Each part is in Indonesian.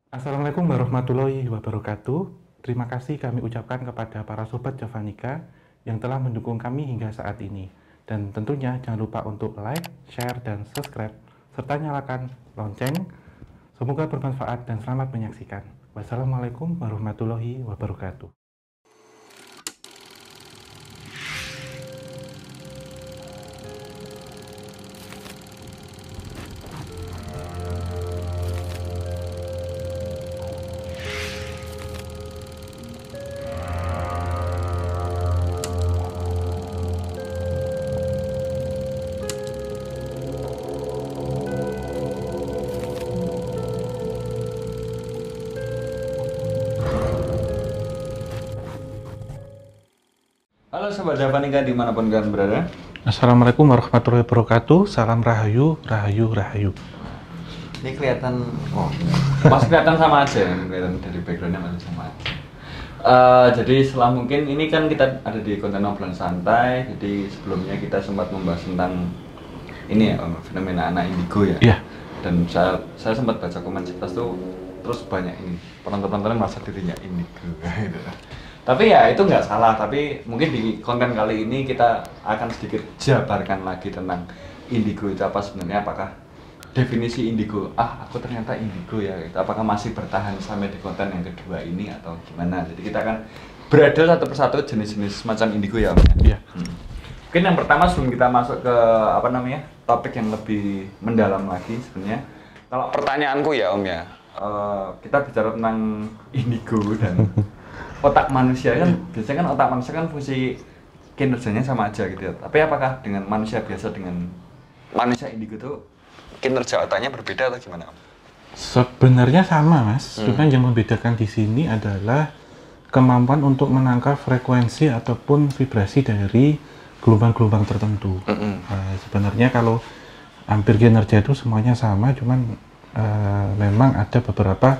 Assalamualaikum warahmatullahi wabarakatuh. Terima kasih kami ucapkan kepada para sobat Javanika yang telah mendukung kami hingga saat ini. Dan tentunya jangan lupa untuk like, share, dan subscribe, serta nyalakan lonceng. Semoga bermanfaat dan selamat menyaksikan. Wassalamualaikum warahmatullahi wabarakatuh. Halo Sobat Javanika dimanapun kalian berada. Assalamualaikum warahmatullahi wabarakatuh. Salam rahayu, rahayu, rahayu. Ini kelihatan, masih kelihatan sama aja, kelihatan dari backgroundnya masih sama aja. Jadi setelah mungkin ini kan kita ada di konten obrolan santai. Jadi sebelumnya kita sempat membahas tentang ini ya, fenomena anak indigo ya. Iya. Dan saya sempat baca komen sekitar tuh terus banyak ini penonton-penonton merasa dirinya indigo gitu. Tapi ya itu nggak salah, tapi mungkin di konten kali ini kita akan sedikit jabarkan lagi tentang indigo itu apa sebenarnya, apakah definisi indigo, aku ternyata indigo ya, gitu. Apakah masih bertahan sampai di konten yang kedua ini atau gimana. Jadi kita akan beredar satu persatu jenis-jenis macam indigo ya Om ya. Iya. Mungkin yang pertama sebelum kita masuk ke topik yang lebih mendalam lagi sebenarnya, kalau pertanyaanku ya Om ya, kita bicara tentang indigo dan otak manusia kan biasanya kan otak manusia kan fungsi kinerjanya sama aja gitu ya. Tapi apakah dengan manusia biasa dengan manusia indigo itu kinerja otaknya berbeda atau gimana? Sebenarnya sama, Mas. Cuma yang membedakan di sini adalah kemampuan untuk menangkap frekuensi ataupun vibrasi dari gelombang-gelombang tertentu. Sebenarnya kalau hampir kinerja itu semuanya sama, cuman memang ada beberapa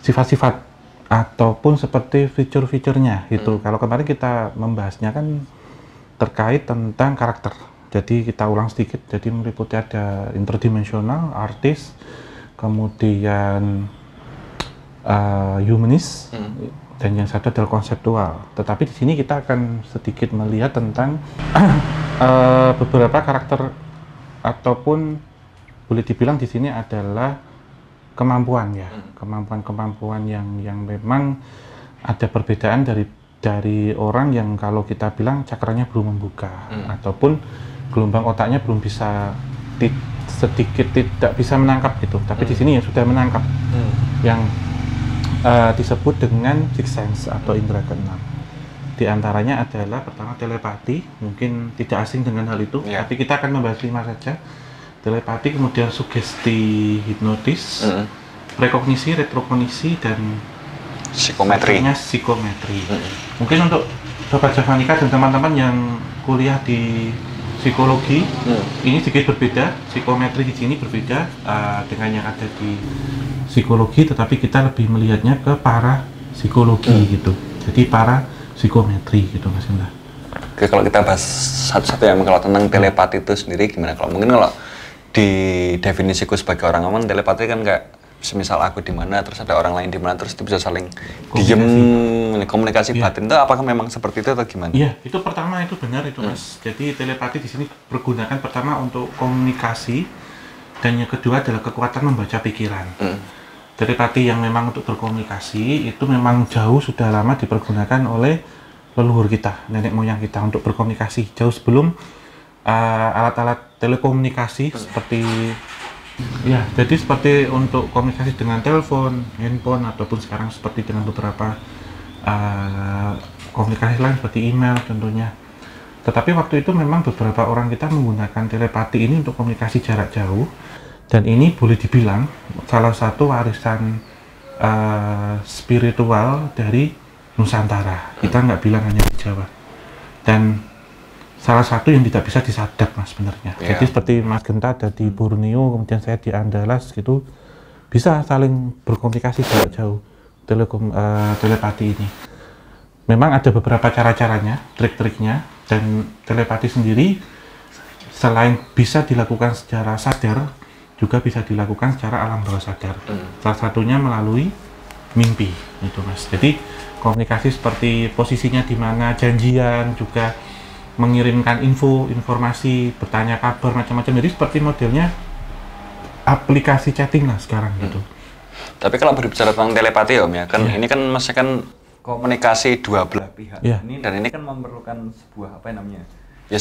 sifat-sifat ataupun seperti fitur-fiturnya gitu. Kalau kemarin kita membahasnya kan terkait tentang karakter. Jadi kita ulang sedikit. Jadi meliputi ada interdimensional, artis, kemudian humanis, dan yang satu adalah konseptual. Tetapi di sini kita akan sedikit melihat tentang beberapa karakter ataupun boleh dibilang di sini adalah kemampuan ya, kemampuan yang memang ada perbedaan dari orang yang kalau kita bilang cakranya belum membuka ataupun gelombang otaknya belum bisa sedikit tidak bisa menangkap gitu. Tapi di sini ya sudah menangkap yang disebut dengan sixth sense atau indera keenam. Di antaranya adalah pertama telepati, mungkin tidak asing dengan hal itu, tapi kita akan membahas 5 saja. Telepati, kemudian sugesti hipnotis, rekognisi, retrokognisi, dan Psikometri. Psikometri. Mungkin untuk Sobat Javanika dan teman-teman yang kuliah di psikologi, ini sedikit berbeda. Psikometri di sini berbeda dengan yang ada di psikologi, tetapi kita lebih melihatnya ke para psikologi gitu. Jadi para psikometri gitu, Mas Indra. Oke, kalau kita bahas satu-satu ya, kalau tentang telepati itu sendiri gimana? Kalau mungkin kalau di definisiku sebagai orang awam, telepati kan kayak semisal aku di mana, terus ada orang lain di mana, terus itu bisa saling komunikasi batin. Itu apakah memang seperti itu atau gimana? Iya, itu pertama itu benar itu Mas. Jadi telepati di sini pergunakan pertama untuk komunikasi dan yang kedua adalah kekuatan membaca pikiran. Telepati yang memang untuk berkomunikasi itu memang jauh sudah lama dipergunakan oleh leluhur kita, nenek moyang kita untuk berkomunikasi jauh sebelum alat-alat telekomunikasi seperti ya, jadi seperti untuk komunikasi dengan telepon, handphone, ataupun sekarang seperti dengan beberapa komunikasi lain seperti email tentunya. Tetapi waktu itu memang beberapa orang kita menggunakan telepati ini untuk komunikasi jarak jauh, dan ini boleh dibilang salah satu warisan spiritual dari Nusantara. Kita nggak bilang hanya di Jawa. Dan salah satu yang tidak bisa disadap Mas sebenarnya. Jadi seperti Mas Genta ada di Borneo, kemudian saya di Andalas gitu, bisa saling berkomunikasi jarak jauh telepati ini. Memang ada beberapa cara-caranya, trik-triknya, dan telepati sendiri selain bisa dilakukan secara sadar, juga bisa dilakukan secara alam bawah sadar. Salah satunya melalui mimpi, itu Mas. Jadi komunikasi seperti posisinya di mana, janjian, juga mengirimkan informasi, bertanya kabar, macam-macam. Jadi seperti modelnya aplikasi chatting lah sekarang gitu. Tapi kalau berbicara tentang telepati Om ya, kan ini kan maksudnya kan komunikasi dua belah pihak. Ini dan ini kan memerlukan sebuah apa namanya? Ya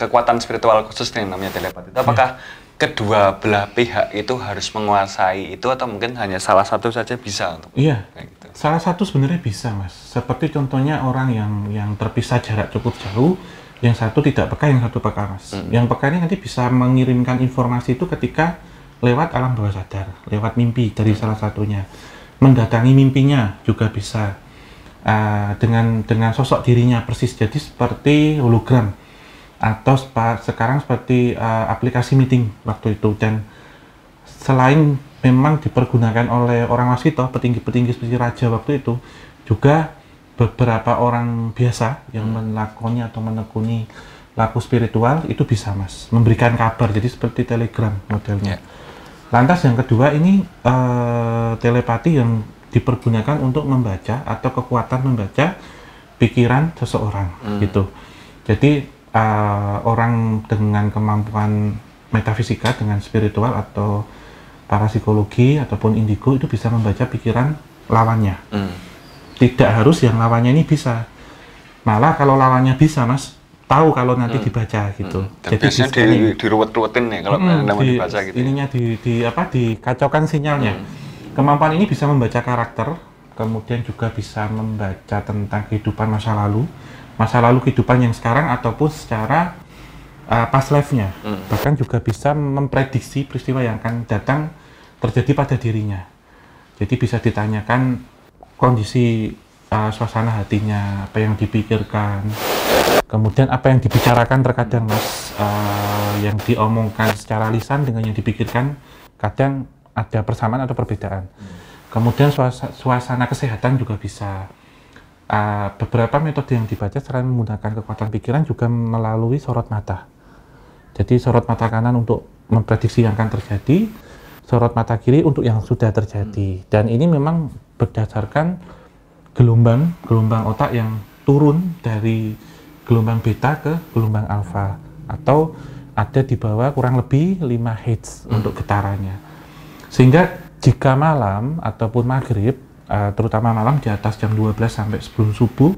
kekuatan spiritual khusus yang namanya telepati. Apakah kedua belah pihak itu harus menguasai itu atau mungkin hanya salah satu saja bisa untuk kayak gitu? Salah satu sebenarnya bisa Mas, seperti contohnya orang yang terpisah jarak cukup jauh, yang satu tidak peka, yang satu peka Mas. Yang peka ini nanti bisa mengirimkan informasi itu ketika lewat alam bawah sadar, lewat mimpi dari salah satunya, mendatangi mimpinya juga bisa dengan sosok dirinya persis, jadi seperti hologram atau sekarang seperti aplikasi meeting waktu itu. Dan selain memang dipergunakan oleh orang wasito, petinggi-petinggi seperti raja waktu itu, juga beberapa orang biasa yang melakoni atau menekuni laku spiritual itu bisa Mas, memberikan kabar, jadi seperti telegram modelnya. Lantas yang kedua ini telepati yang dipergunakan untuk membaca atau kekuatan membaca pikiran seseorang gitu. Jadi orang dengan kemampuan metafisika, dengan spiritual atau parapsikologi ataupun indigo itu bisa membaca pikiran lawannya. Tidak harus yang lawannya ini bisa. Malah kalau lawannya bisa Mas, tahu kalau nanti dibaca gitu. Dan jadi biasanya diruwet-ruwetin nih kalau mau dibaca gitu. Ininya dikacaukan sinyalnya. Kemampuan ini bisa membaca karakter, kemudian juga bisa membaca tentang kehidupan masa lalu kehidupan yang sekarang ataupun secara past life-nya. Bahkan juga bisa memprediksi peristiwa yang akan datang terjadi pada dirinya. Jadi bisa ditanyakan kondisi suasana hatinya, apa yang dipikirkan, kemudian apa yang dibicarakan terkadang Mas, yang diomongkan secara lisan dengan yang dipikirkan kadang ada persamaan atau perbedaan. Kemudian suasana kesehatan juga bisa. Beberapa metode yang dibaca selain menggunakan kekuatan pikiran juga melalui sorot mata. Jadi sorot mata kanan untuk memprediksi yang akan terjadi, sorot mata kiri untuk yang sudah terjadi. Dan ini memang berdasarkan gelombang otak yang turun dari gelombang beta ke gelombang alfa, atau ada di bawah kurang lebih 5 Hz untuk getarannya. Sehingga jika malam ataupun maghrib, terutama malam di atas jam 12 sampai sebelum subuh,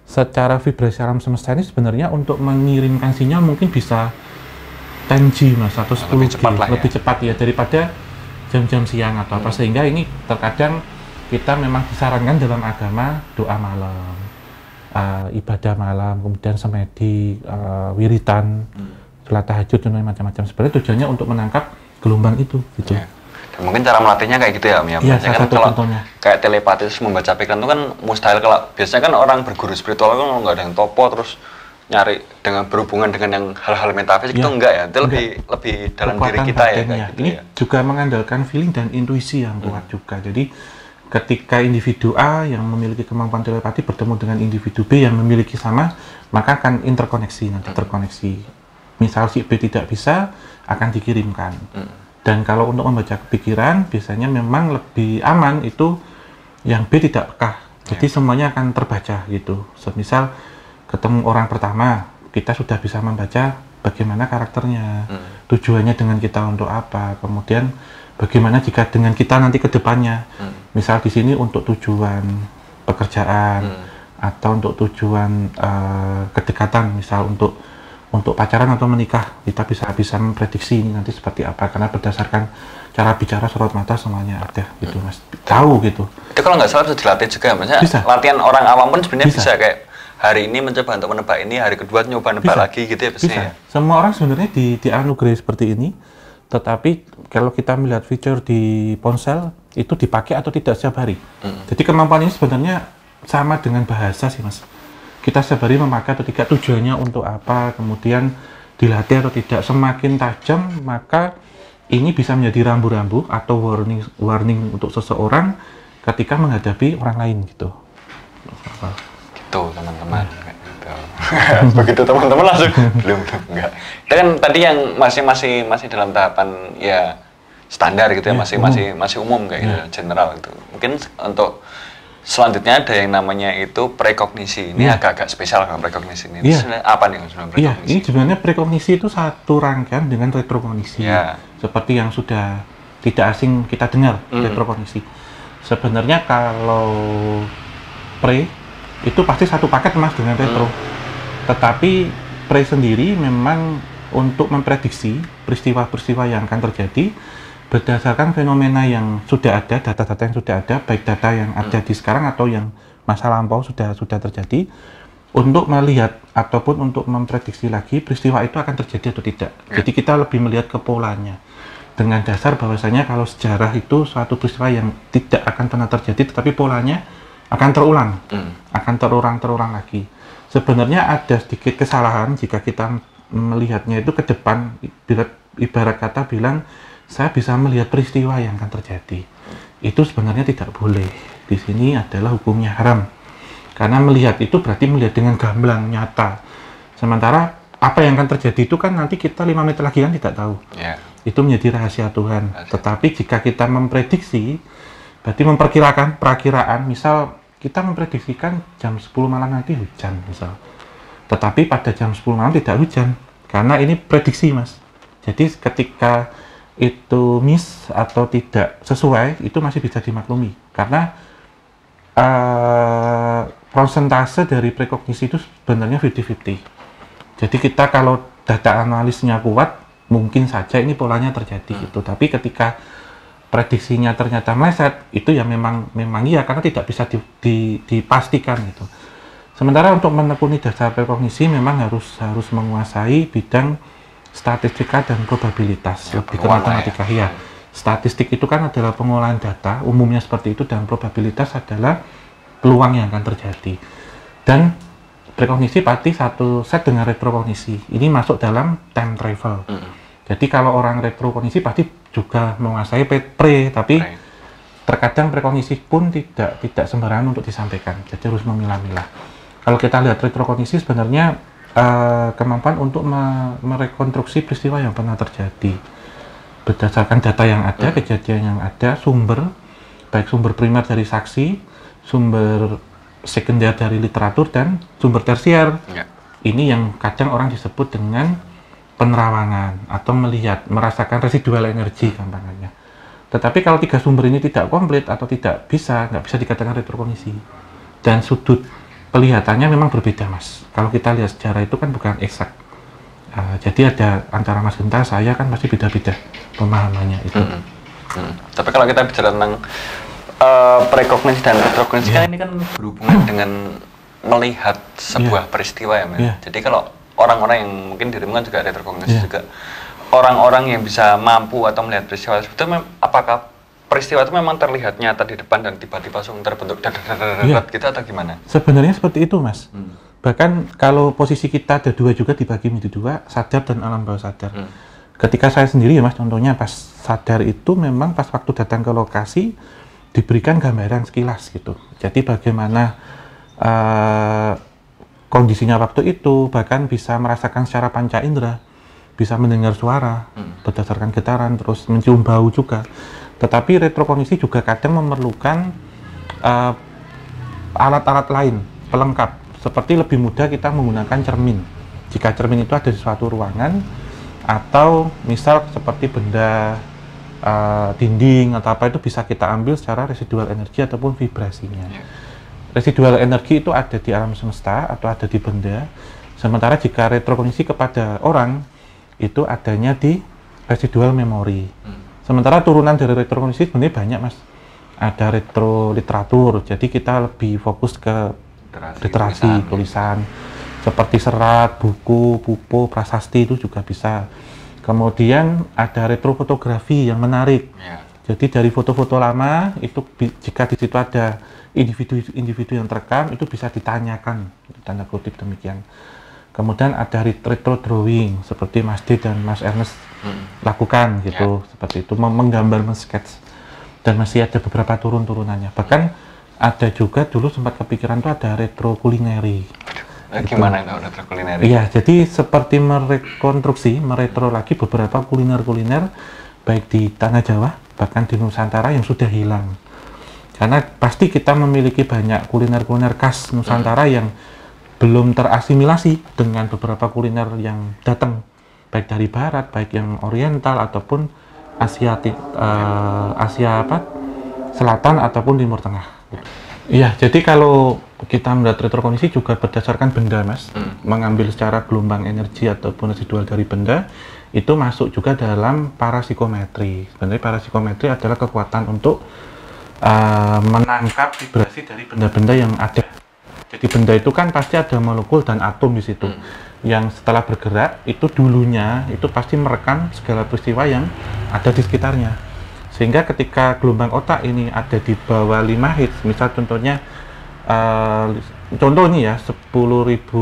secara vibrasi alam semesta ini sebenarnya untuk mengirimkan sinyal mungkin bisa 10G Mas, atau 10G, lebih cepat ya daripada jam-jam siang atau apa. Sehingga ini terkadang kita memang disarankan dalam agama doa malam, ibadah malam, kemudian semedi, wiritan, sholat tahajud, dan macam-macam. Sebenarnya tujuannya untuk menangkap gelombang itu gitu. Mungkin cara melatihnya kayak gitu ya Om ya. Iya, kan kalau kayak telepatis membaca pikiran itu kan mustahil. Kalau biasanya kan orang berguru spiritual kan nggak ada yang topo terus nyari dengan berhubungan dengan yang hal-hal metafisik itu enggak ya. Itu lebih dalam diri kita ya kayak gitu. Ini juga mengandalkan feeling dan intuisi yang kuat juga. Jadi ketika individu A yang memiliki kemampuan telepati bertemu dengan individu B yang memiliki sama, maka akan interkoneksi, nanti terkoneksi. Misal si B tidak bisa, akan dikirimkan. Dan kalau untuk membaca pikiran, biasanya memang lebih aman itu yang B tidak peka. Jadi semuanya akan terbaca gitu. Misal ketemu orang pertama, kita sudah bisa membaca bagaimana karakternya, tujuannya dengan kita untuk apa, kemudian bagaimana jika dengan kita nanti ke depannya. Misal di sini untuk tujuan pekerjaan atau untuk tujuan kedekatan, misal untuk pacaran atau menikah, kita bisa memprediksi ini nanti seperti apa, karena berdasarkan cara bicara, sorot mata, semuanya ada gitu Mas, tahu gitu. Itu kalau nggak salah bisa dilatih juga, maksudnya bisa. Latihan orang awam pun sebenarnya bisa kayak hari ini mencoba untuk menebak ini, hari kedua nyoba nebak lagi gitu ya biasanya. Bisa. Semua orang sebenarnya dianugerahi seperti ini, tetapi kalau kita melihat fitur di ponsel itu dipakai atau tidak setiap hari. Jadi kemampuan ini sebenarnya sama dengan bahasa sih Mas. Kita setiap hari memakai atau tidak, tujuannya untuk apa, kemudian dilatih atau tidak. Semakin tajam, maka ini bisa menjadi rambu-rambu atau warning untuk seseorang ketika menghadapi orang lain gitu. Gitu teman-teman. Gitu. Begitu teman-teman langsung belum enggak. Itu kan tadi yang masih dalam tahapan ya standar gitu ya, masih umum kayak gitu, general gitu. Mungkin untuk selanjutnya ada yang namanya itu prekognisi. Ini agak-agak spesial kan prekognisi ini. Sebenarnya apa nih sebenarnya prekognisi? Ini sebenarnya prekognisi itu satu rangkaian dengan retrokognisi. Seperti yang sudah tidak asing kita dengar, retrokognisi. Sebenarnya kalau pre itu pasti satu paket Mas dengan retro. Tetapi pre sendiri memang untuk memprediksi peristiwa-peristiwa yang akan terjadi berdasarkan fenomena yang sudah ada, data-data yang sudah ada, baik data yang ada di sekarang atau yang masa lampau sudah terjadi, untuk melihat ataupun untuk memprediksi lagi peristiwa itu akan terjadi atau tidak. Jadi kita lebih melihat ke polanya dengan dasar bahwasanya kalau sejarah itu suatu peristiwa yang tidak akan pernah terjadi, tetapi polanya akan terulang lagi. Sebenarnya ada sedikit kesalahan jika kita melihatnya itu ke depan, ibarat kata bilang saya bisa melihat peristiwa yang akan terjadi. Itu sebenarnya tidak boleh. Di sini adalah hukumnya haram. Karena melihat itu berarti melihat dengan gamblang, nyata. Sementara apa yang akan terjadi itu kan nanti kita 5 menit lagi kan tidak tahu. Itu menjadi rahasia Tuhan. Tetapi jika kita memprediksi, berarti perakiraan, misal kita memprediksikan jam 10 malam nanti hujan misal. Tetapi pada jam 10 malam tidak hujan. Karena ini prediksi Mas. Jadi ketika itu miss atau tidak sesuai, itu masih bisa dimaklumi karena persentase dari prekognisi itu sebenarnya 50-50. Jadi kita kalau data analisnya kuat, mungkin saja ini polanya terjadi gitu. Tapi ketika prediksinya ternyata meleset, itu ya memang iya karena tidak bisa dipastikan gitu. Sementara untuk menekuni dasar prekognisi memang harus menguasai bidang statistika dan probabilitas, lebih ke matematika ya. Statistik itu kan adalah pengolahan data, umumnya seperti itu, dan probabilitas adalah peluang yang akan terjadi. Dan prekognisi pasti satu set dengan retrokognisi. Ini masuk dalam time travel. Jadi kalau orang retrokognisi pasti juga menguasai pre, tapi terkadang prekognisi pun tidak sembarangan untuk disampaikan. Jadi harus memilah-milah. Kalau kita lihat retrokognisi sebenarnya kemampuan untuk merekonstruksi peristiwa yang pernah terjadi berdasarkan data yang ada, kejadian yang ada, baik sumber primer dari saksi, sumber sekunder dari literatur, dan sumber tersier. Ini yang kadang orang disebut dengan penerawangan atau merasakan residual energi gampangnya. Tetapi kalau 3 sumber ini tidak komplit atau nggak bisa dikatakan retrokognisi. Dan sudut kelihatannya memang berbeda Mas. Kalau kita lihat sejarah itu kan bukan eksak. Jadi ada antara Mas Genta, saya kan pasti beda-beda pemahamannya itu. Tapi kalau kita bicara tentang prekognisi dan retrokognisi kan ini kan berhubungan dengan melihat sebuah peristiwa ya Mas. Jadi kalau orang-orang yang mungkin dirimu kan juga retrokognisi juga, orang-orang yang bisa mampu atau melihat peristiwa itu apakah peristiwa itu memang terlihat nyata di depan dan tiba-tiba langsung terbentuk gitu atau gimana? Sebenarnya seperti itu Mas. Bahkan kalau posisi kita ada 2 juga dibagi menjadi 2, sadar dan alam bawah sadar. Ketika saya sendiri ya Mas, contohnya pas sadar itu memang pas waktu datang ke lokasi diberikan gambaran sekilas gitu. Jadi bagaimana kondisinya waktu itu, bahkan bisa merasakan secara panca indera, bisa mendengar suara berdasarkan getaran, terus mencium bau juga. Tetapi retrokognisi juga kadang memerlukan alat-alat lain, pelengkap. Seperti lebih mudah kita menggunakan cermin. Jika cermin itu ada di suatu ruangan, atau misal seperti benda dinding atau apa, itu bisa kita ambil secara residual energi ataupun vibrasinya. Residual energi itu ada di alam semesta atau ada di benda. Sementara jika retrokognisi kepada orang, itu adanya di residual memori. Sementara turunan dari retrokognisi sebenarnya banyak Mas. Ada retro literatur, jadi kita lebih fokus ke literasi, tulisan. Seperti serat, buku, pupo, prasasti itu juga bisa. Kemudian ada retrofotografi yang menarik. Jadi dari foto-foto lama, itu jika di situ ada individu yang terekam, itu bisa ditanyakan, tanda kutip demikian. Kemudian ada retro drawing seperti Mas D dan Mas Ernest lakukan gitu, seperti itu, menggambar, men-sketch, dan masih ada beberapa turunannya. Bahkan ada juga dulu sempat kepikiran tuh ada retro kulineri. Gimana itu retro kuliner? Iya, jadi seperti meretro lagi beberapa kuliner-kuliner baik di tanah Jawa bahkan di Nusantara yang sudah hilang. Karena pasti kita memiliki banyak kuliner-kuliner khas Nusantara yang belum terasimilasi dengan beberapa kuliner yang datang baik dari barat, baik yang oriental ataupun Asia Selatan ataupun Timur Tengah. Iya, jadi kalau kita melihat retrokondisi juga berdasarkan benda, Mas. Mengambil secara gelombang energi ataupun residual dari benda itu masuk juga dalam parapsikometri. Sebenarnya parapsikometri adalah kekuatan untuk menangkap vibrasi dari benda-benda yang ada. Jadi benda itu kan pasti ada molekul dan atom di situ. Yang setelah bergerak itu dulunya itu pasti merekam segala peristiwa yang ada di sekitarnya. Sehingga ketika gelombang otak ini ada di bawah 5 Hz, misal contohnya contoh ini ya 10.000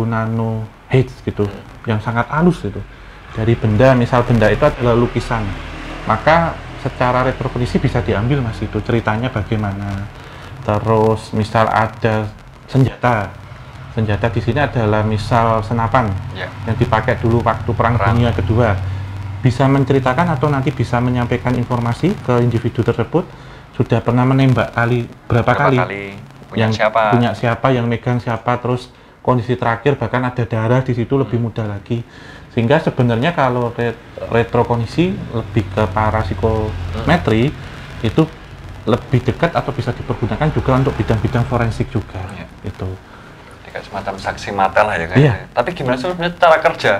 nano Hz gitu, yang sangat halus itu. Dari benda, misal benda itu adalah lukisan, maka secara retrokondisi bisa diambil, Mas, itu ceritanya bagaimana. Terus misal ada senjata di sini adalah misal senapan yang dipakai dulu waktu Perang Dunia Kedua, bisa menceritakan atau nanti bisa menyampaikan informasi ke individu tersebut sudah pernah menembak berapa kali punya siapa, yang megang siapa, terus kondisi terakhir bahkan ada darah di situ, lebih mudah lagi. Sehingga sebenarnya kalau retrokondisi lebih ke parapsikometri itu lebih dekat atau bisa dipergunakan juga untuk bidang-bidang forensik juga. Itu kayak semacam saksi mata lah ya kayaknya. Tapi gimana sih sebenarnya cara kerja?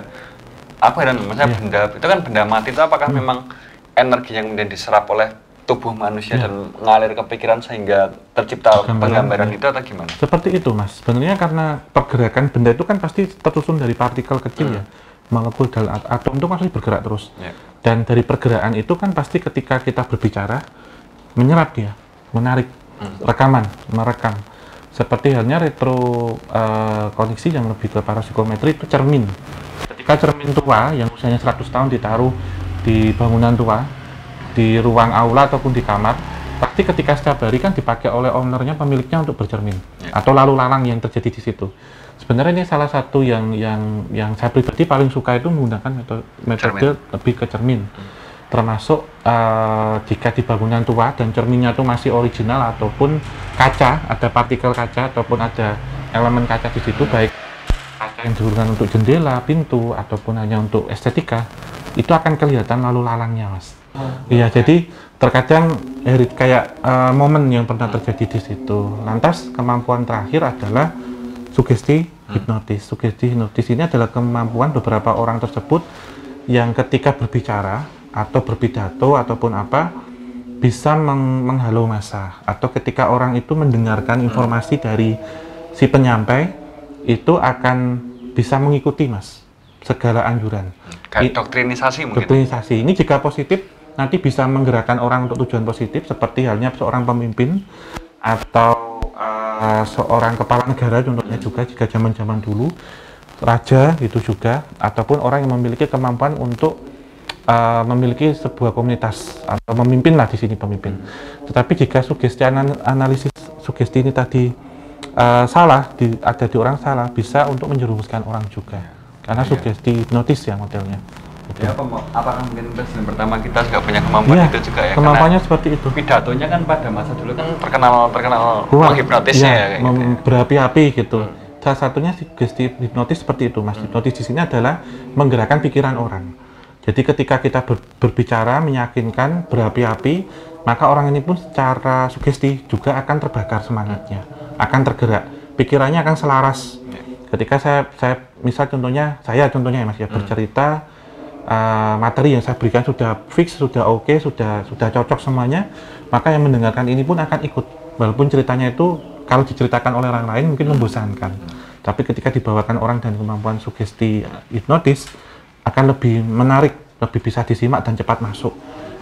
Aku heran, maksudnya benda itu kan benda mati itu apakah memang energi yang kemudian diserap oleh tubuh manusia dan mengalir ke pikiran sehingga tercipta penggambaran itu atau gimana? Seperti itu, Mas. Sebenarnya karena pergerakan benda itu kan pasti tersusun dari partikel kecil ya. Molekul dan atom itu masih bergerak terus. Dan dari pergerakan itu kan pasti ketika kita berbicara menyerap dia, menarik, merekam. Seperti halnya retrokondisi yang lebih ke parapsikometri itu cermin. Ketika cermin tua yang usianya 100 tahun ditaruh di bangunan tua, di ruang aula ataupun di kamar, pasti ketika setiap hari kan dipakai oleh ownernya, pemiliknya untuk bercermin atau lalu lalang yang terjadi di situ. Sebenarnya ini salah satu yang saya pribadi paling suka itu menggunakan metode lebih ke cermin. Termasuk jika di bangunan tua dan cerminnya itu masih original ataupun kaca, ada partikel kaca ataupun ada elemen kaca di situ, baik kaca yang digunakan untuk jendela, pintu ataupun hanya untuk estetika, itu akan kelihatan lalu lalangnya, Mas. Iya, jadi terkadang kayak momen yang pernah terjadi di situ. Lantas kemampuan terakhir adalah sugesti hipnotis. Sugesti hipnotis ini adalah kemampuan beberapa orang tersebut yang ketika berbicara atau berpidato ataupun apa bisa menghalau massa, atau ketika orang itu mendengarkan informasi dari si penyampai itu akan bisa mengikuti, Mas, segala anjuran. Kayak doktrinisasi mungkin. Doktrinisasi ini jika positif nanti bisa menggerakkan orang untuk tujuan positif, seperti halnya seorang pemimpin atau seorang kepala negara contohnya juga jika zaman-zaman dulu, raja gitu juga, ataupun orang yang memiliki kemampuan untuk memiliki sebuah komunitas atau memimpin lah, di sini pemimpin. Tetapi jika sugesti analisis sugesti ini tadi salah, ada di orang salah, bisa untuk menjerumuskan orang juga. Karena sugesti hipnotis ya modelnya. Ya, apakah mungkin presiden pertama kita juga punya kemampuan itu juga ya? Kemampuannya seperti itu. Pidatonya kan pada masa dulu kan terkenal menghipnotisnya ya, berapi-api gitu. Salah satunya sugesti hipnotis seperti itu, Mas. Hipnotis di sini adalah menggerakkan pikiran orang. Jadi ketika kita berbicara meyakinkan, berapi-api, maka orang ini pun secara sugesti juga akan terbakar semangatnya, akan tergerak, pikirannya akan selaras. Ketika saya misal contohnya ya Mas ya, bercerita, materi yang saya berikan sudah fix, sudah oke, sudah cocok semuanya, maka yang mendengarkan ini pun akan ikut, walaupun ceritanya itu kalau diceritakan oleh orang lain mungkin membosankan, tapi ketika dibawakan orang dan kemampuan sugesti hipnotis akan lebih menarik, lebih bisa disimak dan cepat masuk.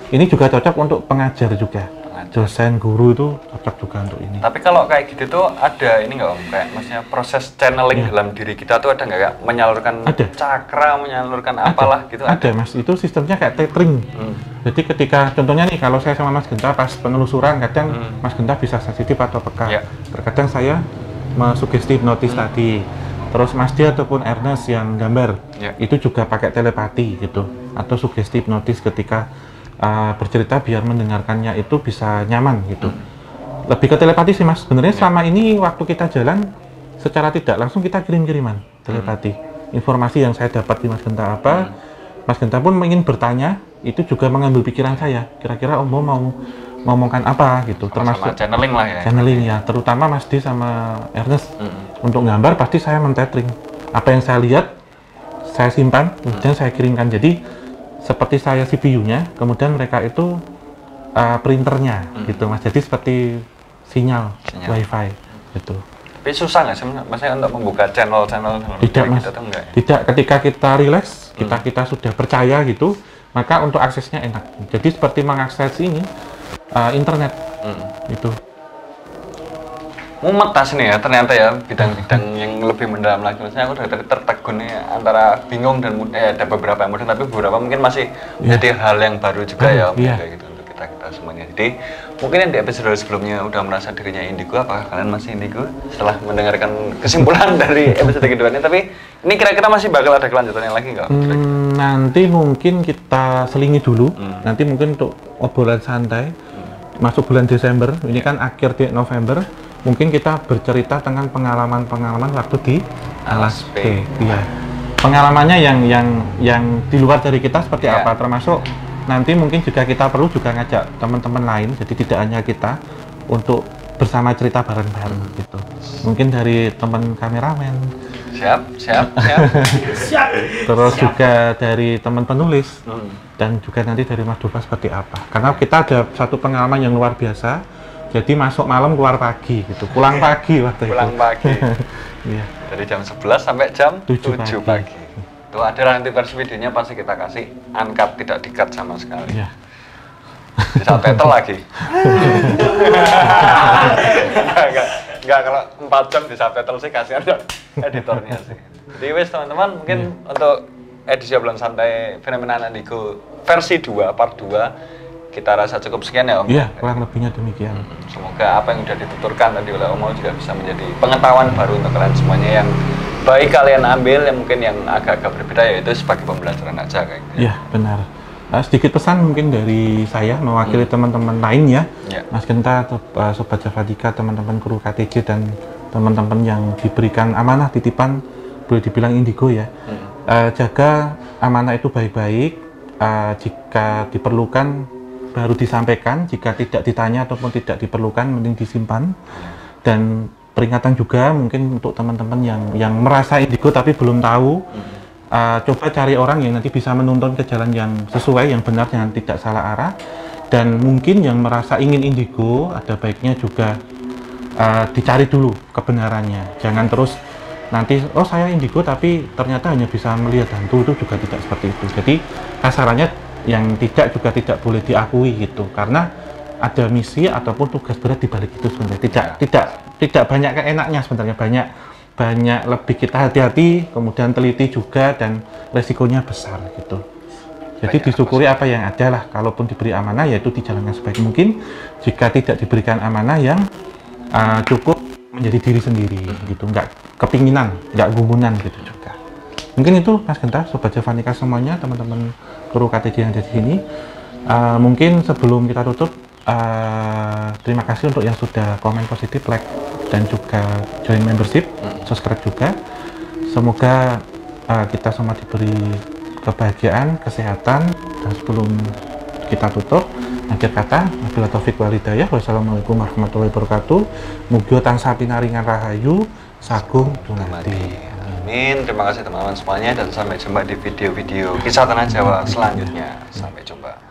Ini juga cocok untuk pengajar juga, dosen, guru itu cocok juga untuk ini. Tapi kalau kayak gitu tuh ada ini nggak Om, kayak maksudnya proses channeling dalam diri kita tuh ada nggak, kayak menyalurkan cakra, menyalurkan apalah gitu? Ada, Mas, itu sistemnya kayak tethering. Jadi ketika contohnya nih, kalau saya sama Mas Genta pas penelusuran, kadang Mas Genta bisa sensitif atau peka. Terkadang saya sugesti hipnotis tadi. Terus Mas Dia ataupun Ernest yang gambar, itu juga pakai telepati gitu, atau sugesti hipnotis ketika bercerita biar mendengarkannya itu bisa nyaman gitu. Lebih ke telepati sih Mas. Sebenarnya selama ini waktu kita jalan secara tidak langsung kita kirim-kiriman telepati. Informasi yang saya dapat di Mas Genta apa, Mas Genta pun ingin bertanya, itu juga mengambil pikiran saya. Kira-kira Om mau ngomongkan apa gitu, termasuk channeling lah ya. Channeling ya, terutama Mas D sama Ernest. Untuk gambar pasti saya mentethering. Apa yang saya lihat, saya simpan, kemudian saya kirimkan. Jadi seperti saya CPU-nya, kemudian mereka itu printernya gitu Mas. Jadi seperti sinyal. WiFi gitu. Tapi susah nggak sih Mas untuk membuka channel tidak Mas, gitu, atau enggak? Tidak, ketika kita relax, kita sudah percaya gitu, maka untuk aksesnya enak. Jadi seperti mengakses ini internet itu. Mumet tas nih ya, ternyata ya bidang-bidang yang lebih mendalam lagi. Maksudnya aku dari tertegun nih antara bingung dan mudah. Ada beberapa yang mudah, tapi beberapa mungkin masih jadi hal yang baru juga ya Om, kayak gitu untuk kita semuanya. Jadi mungkin yang di episode sebelumnya udah merasa dirinya indigo, apakah kalian masih indigo setelah mendengarkan kesimpulan dari episode kedua ini? Tapi ini kira-kira masih bakal ada kelanjutannya lagi nggak? Nanti mungkin kita selingi dulu. Nanti mungkin untuk obrolan santai masuk bulan Desember. Ini kan akhir di November. Mungkin kita bercerita tentang pengalaman-pengalaman waktu di LSP. Iya. Pengalamannya yang di luar dari kita seperti apa, termasuk nanti mungkin juga kita perlu juga ngajak teman-teman lain, jadi tidak hanya kita, untuk bersama cerita bareng-bareng gitu. Mungkin dari teman kameramen. Siap. Terus juga dari teman penulis dan juga nanti dari Mas Dova seperti apa. Karena kita ada satu pengalaman yang luar biasa. Jadi masuk malam keluar pagi gitu, pulang pagi waktu itu. Pulang pagi. Iya. Dari jam 11 sampai jam 7 pagi. Itu ada nanti versi videonya pasti kita kasih uncut, tidak di-cut sama sekali. Iya. Bisa title lagi. Enggak, kalau 4 jam di subtitle sih kasihan editornya sih. Jadi wes teman-teman, mungkin untuk edisi obrolan santai Fenomena Indigo versi 2, part 2 kita rasa cukup sekian ya Om. Iya, kurang lebihnya demikian. Semoga apa yang sudah dituturkan tadi oleh Om juga bisa menjadi pengetahuan baru untuk kalian semuanya, yang baik kalian ambil, yang mungkin yang agak-agak berbeda, yaitu sebagai pembelajaran aja kayak gitu. Iya, benar. Sedikit pesan mungkin dari saya mewakili teman-teman lain ya, Mas Genta, Sobat Javadika, teman-teman kru KTJ dan teman-teman yang diberikan amanah titipan, boleh dibilang indigo ya. Jaga amanah itu baik-baik, jika diperlukan baru disampaikan, jika tidak ditanya ataupun tidak diperlukan mending disimpan. Dan peringatan juga mungkin untuk teman-teman yang merasa indigo tapi belum tahu, coba cari orang yang nanti bisa menuntun ke jalan yang sesuai, yang benar, yang tidak salah arah. Dan mungkin yang merasa ingin indigo, ada baiknya juga dicari dulu kebenarannya. Jangan terus nanti, oh saya indigo tapi ternyata hanya bisa melihat hantu, itu juga tidak seperti itu. Jadi kasarannya yang juga tidak boleh diakui gitu, karena ada misi ataupun tugas berat di balik itu sebenarnya. Tidak banyak keenaknya sebenarnya, banyak lebih kita hati-hati, kemudian teliti juga, dan resikonya besar gitu. Jadi disyukuri apa yang ada lah. Kalaupun diberi amanah, yaitu dijalankan sebaik mungkin. Jika tidak diberikan amanah, yang cukup menjadi diri sendiri gitu, nggak kepinginan, nggak gumunan gitu juga. Mungkin itu Mas Genta, Sobat Javanika semuanya, teman-teman kru KTJ yang ada di sini. Mungkin sebelum kita tutup, terima kasih untuk yang sudah komen positif, like, dan juga join membership, subscribe juga. Semoga kita semua diberi kebahagiaan, kesehatan. Dan sebelum kita tutup, akhir kata, wabillahi taufiq wal hidayah, wassalamualaikum warahmatullahi wabarakatuh. Mugia tansah pinaringan rahayu, sagung dumadi. Amin. Terima kasih teman-teman semuanya, dan sampai jumpa di video-video kisah tanah Jawa selanjutnya. Sampai jumpa.